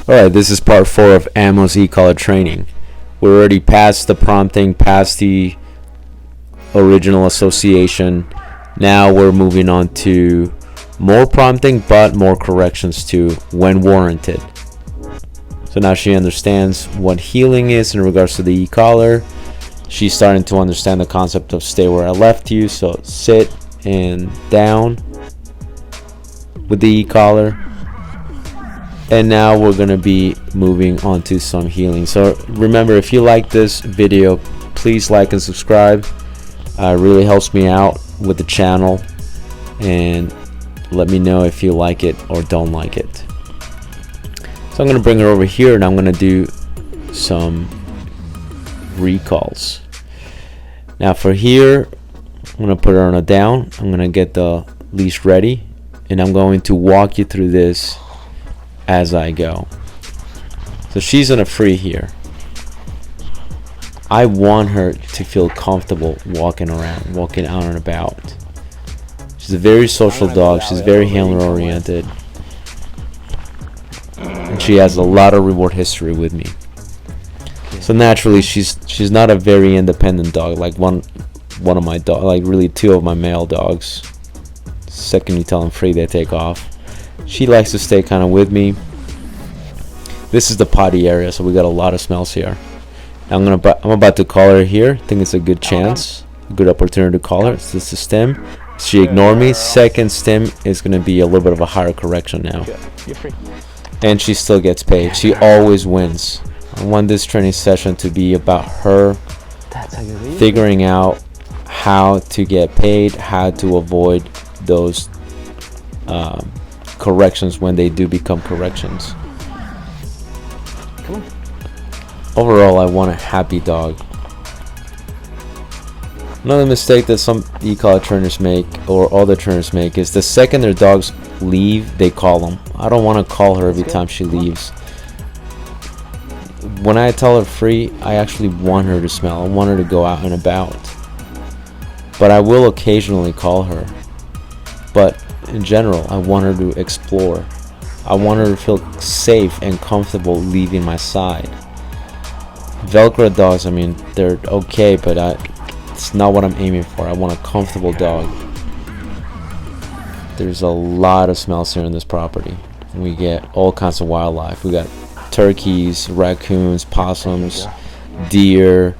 Alright, this is part 4 of Ammo's e-collar training. We're already past the prompting, past the original association. Now we're moving on to more prompting, but more corrections too, when warranted. So now she understands what heeling is in regards to the e-collar. She's starting to understand the concept of stay where I left you. So sit and down with the e-collar. And now we're going to be moving on to some heeling. So remember, if you like this video, please like and subscribe. It really helps me out with the channel. And let me know if you like it or don't like it. So I'm going to bring her over here and I'm going to do some recalls. Now for here, I'm going to put her on a down. I'm going to get the leash ready. And I'm going to walk you through this as I go. So she's on a free here. I want her to feel comfortable walking around, walking out and about. She's a very social dog. She's very handler oriented. And she has a lot of reward history with me. So naturally she's not a very independent dog like one of my dogs, like really two of my male dogs. Second you tell them free, they take off. She likes to stay kind of with me. This is the potty area, so we got a lot of smells here. I'm about to call her here. I think it's a good chance, a good opportunity to call her. This is the stem. She ignored me. Second stem is going to be a little bit of a higher correction now. And she still gets paid. She always wins. I want this training session to be about her figuring out how to get paid, how to avoid those corrections when they do become corrections. Overall, I want a happy dog. Another mistake that some e-collar trainers make, or other trainers make, is the second their dogs leave, they call them. I don't want to call her every time she leaves. When I tell her free, I actually want her to smell. I want her to go out and about. But I will occasionally call her. But in general, I want her to explore. I want her to feel safe and comfortable leaving my side. Velcro dogs, I mean, they're okay, but it's not what I'm aiming for. I want a comfortable dog. There's a lot of smells here in this property. We get all kinds of wildlife. We got turkeys, raccoons, possums, deer,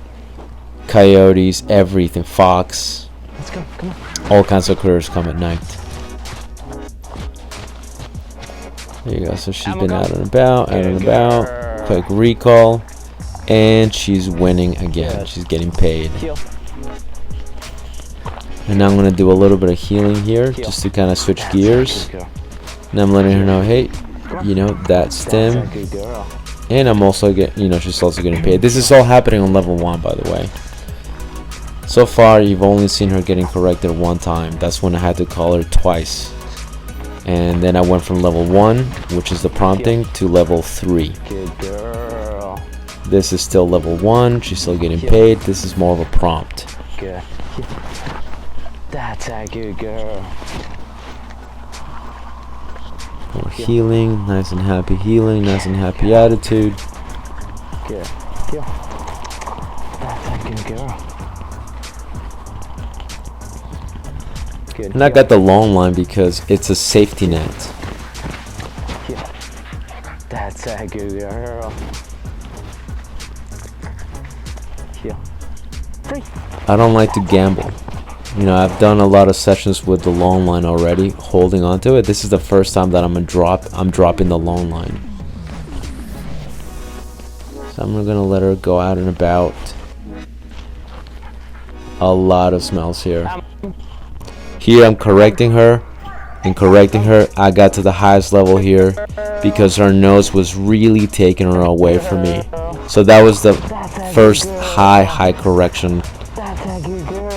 coyotes, everything, fox. Let's go, come on. All kinds of critters come at night. There you go. So she's been out and about, quick recall, and she's winning again. She's getting paid. And now I'm going to do a little bit of heeling here, just to kind of switch gears. And I'm letting her know, hey, you know, that stem. And I'm also getting, you know, she's also getting paid. This is all happening on level 1, by the way. So far, you've only seen her getting corrected one time. That's when I had to call her twice. And then I went from level 1, which is the prompting, to level 3. Good girl. This is still level 1. She's still getting paid. This is more of a prompt. Good. That's a good girl. More healing, nice and happy healing, nice and happy attitude. Good. That's a good girl. Good. And I got the long line because it's a safety net. That's a good girl. Free. I don't like to gamble. You know, I've done a lot of sessions with the long line already, holding onto it. This is the first time that I'm dropping the long line. So I'm gonna let her go out and about. A lot of smells here. Here I'm correcting her. In correcting her, I got to the highest level here because her nose was really taking her away from me. So that was the first high correction.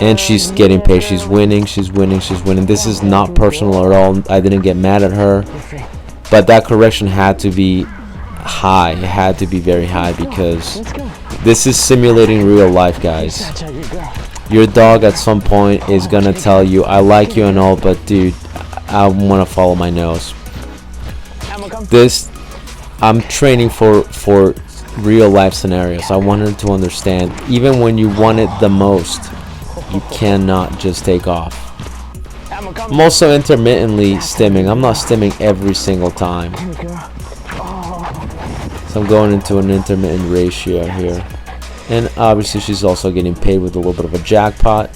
And she's getting paid. She's winning. This is not personal at all. I didn't get mad at her. But that correction had to be high. It had to be very high because this is simulating real life, guys. Your dog at some point is gonna tell you, I like you and all, but dude, I want to follow my nose. This I'm training for real life scenarios. I want her to understand, even when you want it the most, you cannot just take off. I'm also intermittently stimming. I'm not stimming every single time. So I'm going into an intermittent ratio here. And obviously she's also getting paid with a little bit of a jackpot.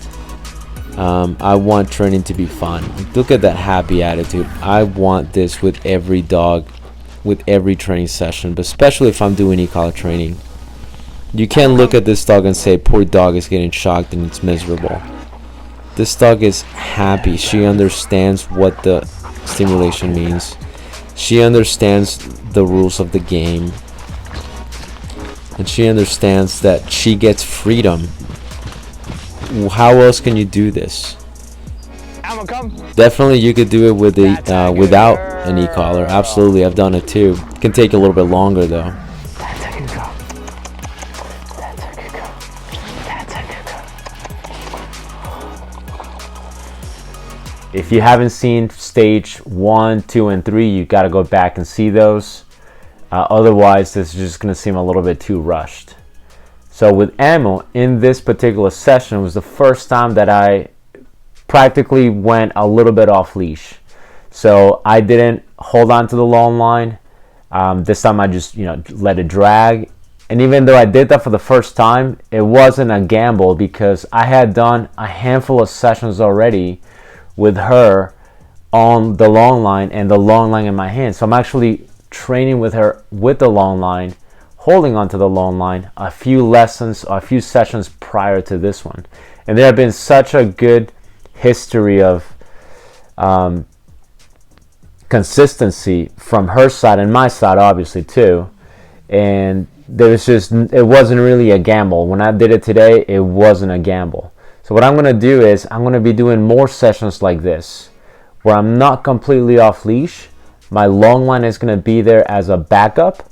I want training to be fun. Look at that happy attitude. I want this with every dog, with every training session, but especially if I'm doing e-collar training. You can't look at this dog and say, poor dog is getting shocked and it's miserable. This dog is happy. She understands what the stimulation means. She understands the rules of the game. And she understands that she gets freedom. How else can you do this? Definitely you could do it with a without an e-collar. Absolutely, I've done it too. It can take a little bit longer though. If you haven't seen stage 1, 2, and 3, you got to go back and see those. Otherwise, this is just going to seem a little bit too rushed. So with Ammo, in this particular session, was the first time that I practically went a little bit off leash. So I didn't hold on to the long line. This time I just let it drag. And even though I did that for the first time, it wasn't a gamble because I had done a handful of sessions already with her on the long line and the long line in my hand. So I'm actually training with her with the long line, holding onto the long line a few lessons, a few sessions prior to this one. And there have been such a good history of consistency from her side and my side obviously too. And it wasn't really a gamble. When I did it today, it wasn't a gamble. So what I'm going to do is I'm going to be doing more sessions like this where I'm not completely off leash. My long line is going to be there as a backup.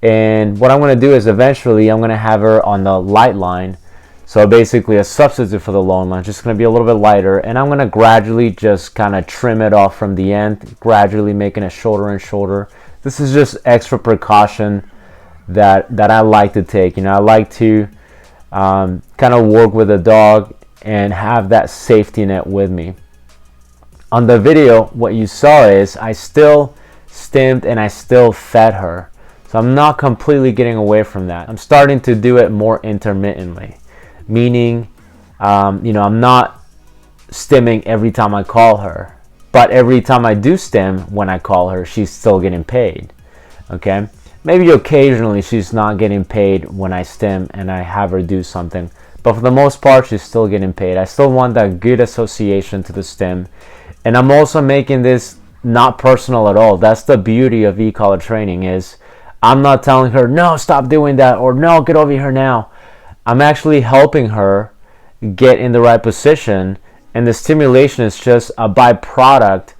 And what I'm going to do is eventually I'm going to have her on the light line. So basically a substitute for the long line, just going to be a little bit lighter. And I'm going to gradually just kind of trim it off from the end, gradually making it shorter and shorter. This is just extra precaution that I like to take. I like to kind of work with a dog and have that safety net with me. On the video, what you saw is I still stimmed and I still fed her. So I'm not completely getting away from that. I'm starting to do it more intermittently, meaning, I'm not stimming every time I call her, but every time I do stim when I call her, she's still getting paid. Okay, maybe occasionally she's not getting paid when I stim and I have her do something. But for the most part, she's still getting paid. I still want that good association to the stim. And I'm also making this not personal at all. That's the beauty of e-collar training is I'm not telling her, no, stop doing that, or no, get over here now. I'm actually helping her get in the right position. And the stimulation is just a byproduct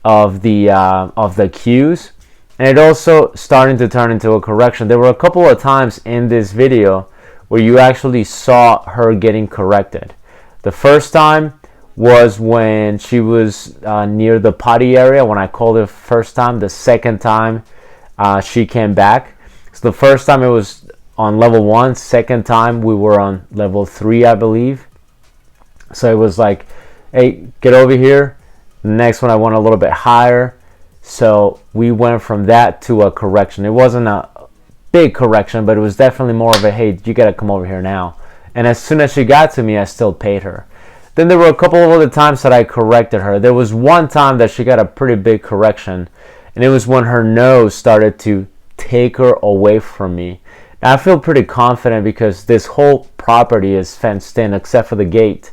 of the cues. And it also starting to turn into a correction. There were a couple of times in this video where you actually saw her getting corrected. The first time was when she was near the potty area when I called her first time. The second time she came back. So the first time it was on level 1. Second time we were on level 3, I believe. So it was like, hey, get over here. The next one I went a little bit higher. So we went from that to a correction. It wasn't a big correction, but it was definitely more of a, hey, you gotta come over here now. And as soon as she got to me, I still paid her. Then there were a couple of other times that I corrected her. There was one time that she got a pretty big correction, and it was when her nose started to take her away from me. Now I feel pretty confident because this whole property is fenced in except for the gate.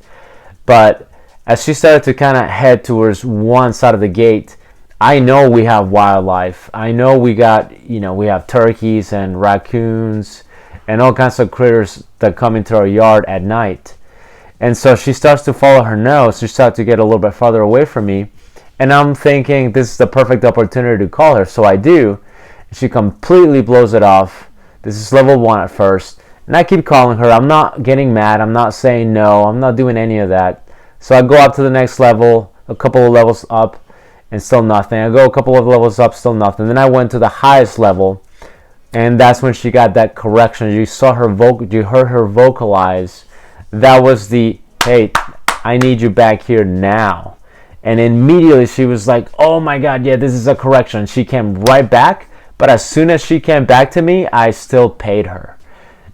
But as she started to kind of head towards one side of the gate, I know we have wildlife. I know we have turkeys and raccoons and all kinds of critters that come into our yard at night. And so she starts to follow her nose. She starts to get a little bit farther away from me. And I'm thinking this is the perfect opportunity to call her. So I do. She completely blows it off. This is level 1 at first. And I keep calling her. I'm not getting mad. I'm not saying no. I'm not doing any of that. So I go up to the next level, a couple of levels up, and still nothing. I go a couple of levels up, still nothing. Then I went to the highest level, And that's when she got that correction. You saw her you heard her vocalize. That was the, hey, I need you back here now. And immediately she was like, oh my God, yeah, this is a correction. She came right back. But as soon as she came back to me, I still paid her.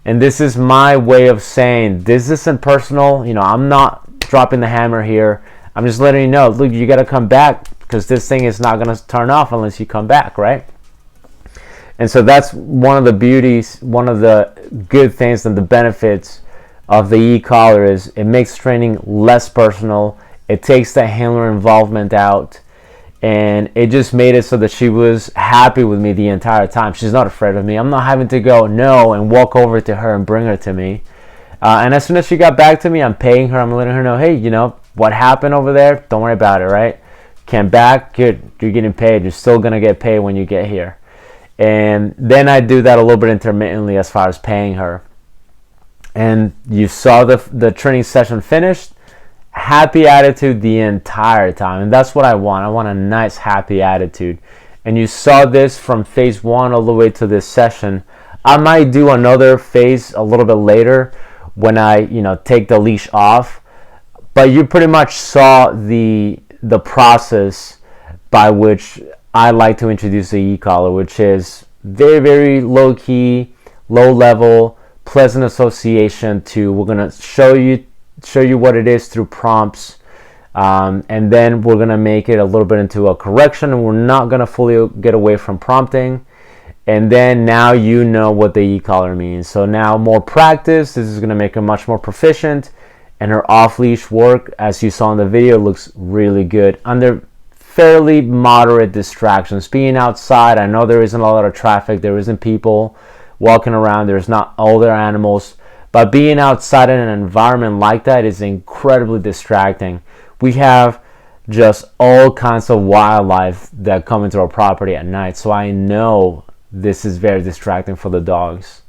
And this is my way of saying, this isn't personal. You know, I'm not dropping the hammer here. I'm just letting you know, look, you got to come back, because this thing is not going to turn off unless you come back, right? And so that's one of the beauties, one of the good things and the benefits of the e-collar is it makes training less personal. It takes the handler involvement out. And it just made it so that she was happy with me the entire time. She's not afraid of me. I'm not having to go no and walk over to her and bring her to me. And as soon as she got back to me, I'm paying her. I'm letting her know, hey, you know, what happened over there? Don't worry about it, right? Came back, good. You're getting paid. You're still going to get paid when you get here. And then I do that a little bit intermittently as far as paying her. And you saw the training session finished. Happy attitude the entire time, and that's what I want. I want a nice happy attitude. And you saw this from phase 1 all the way to this session. I might do another phase a little bit later when I, you know, take the leash off, but you pretty much saw the process by which I like to introduce the e-collar, which is very, very low key, low level, pleasant association to, we're going to show you what it is through prompts, and then we're going to make it a little bit into a correction, and we're not going to fully get away from prompting. And then now you know what the e-collar means. So now more practice, this is going to make her much more proficient, and her off-leash work, as you saw in the video, looks really good under fairly moderate distractions. Being outside, I know there isn't a lot of traffic, there isn't people walking around, there's not older animals, but being outside in an environment like that is incredibly distracting. We have just all kinds of wildlife that come into our property at night, so I know this is very distracting for the dogs.